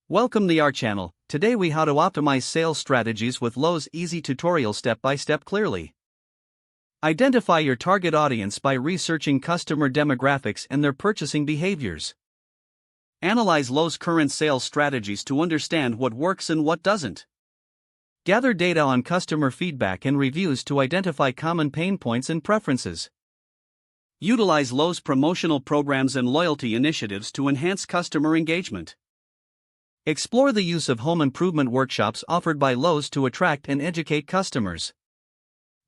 Welcome to our channel. Today we how to optimize sales strategies with Lowe's easy tutorial step by step clearly. Identify your target audience by researching customer demographics and their purchasing behaviors. Analyze Lowe's current sales strategies to understand what works and what doesn't. Gather data on customer feedback and reviews to identify common pain points and preferences. Utilize Lowe's promotional programs and loyalty initiatives to enhance customer engagement. Explore the use of home improvement workshops offered by Lowe's to attract and educate customers.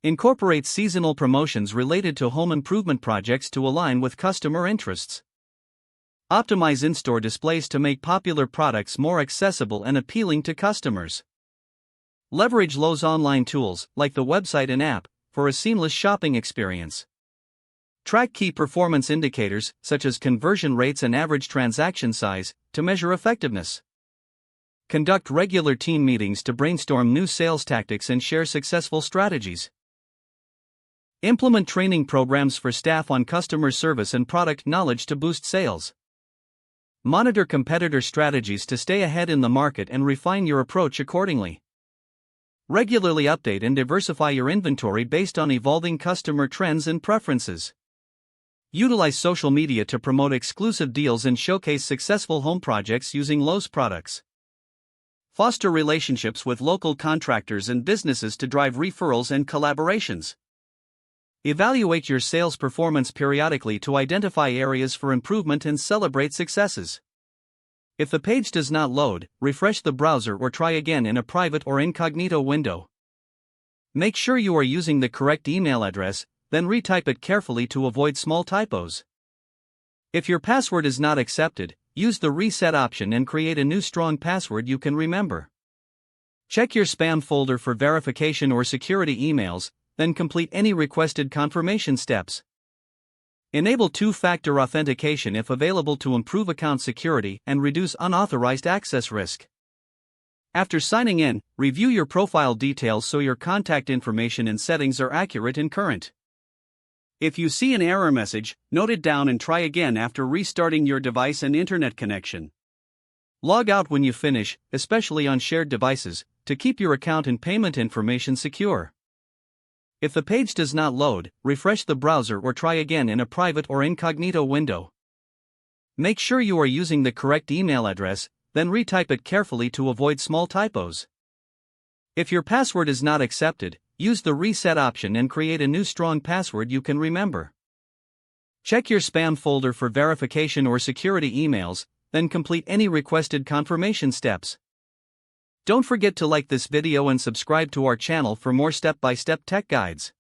Incorporate seasonal promotions related to home improvement projects to align with customer interests. Optimize in-store displays to make popular products more accessible and appealing to customers. Leverage Lowe's online tools, like the website and app, for a seamless shopping experience. Track key performance indicators, such as conversion rates and average transaction size, to measure effectiveness. Conduct regular team meetings to brainstorm new sales tactics and share successful strategies. Implement training programs for staff on customer service and product knowledge to boost sales. Monitor competitor strategies to stay ahead in the market and refine your approach accordingly. Regularly update and diversify your inventory based on evolving customer trends and preferences. Utilize social media to promote exclusive deals and showcase successful home projects using Lowe's products. Foster relationships with local contractors and businesses to drive referrals and collaborations. Evaluate your sales performance periodically to identify areas for improvement and celebrate successes. If the page does not load, refresh the browser or try again in a private or incognito window. Make sure you are using the correct email address, then retype it carefully to avoid small typos. If your password is not accepted, use the reset option and create a new strong password you can remember. Check your spam folder for verification or security emails, then complete any requested confirmation steps. Enable two-factor authentication if available to improve account security and reduce unauthorized access risk. After signing in, review your profile details so your contact information and settings are accurate and current. If you see an error message, note it down and try again after restarting your device and internet connection. Log out when you finish, especially on shared devices, to keep your account and payment information secure. If the page does not load, refresh the browser or try again in a private or incognito window. Make sure you are using the correct email address, then retype it carefully to avoid small typos. If your password is not accepted, use the reset option and create a new strong password you can remember. Check your spam folder for verification or security emails, then complete any requested confirmation steps. Don't forget to like this video and subscribe to our channel for more step-by-step tech guides.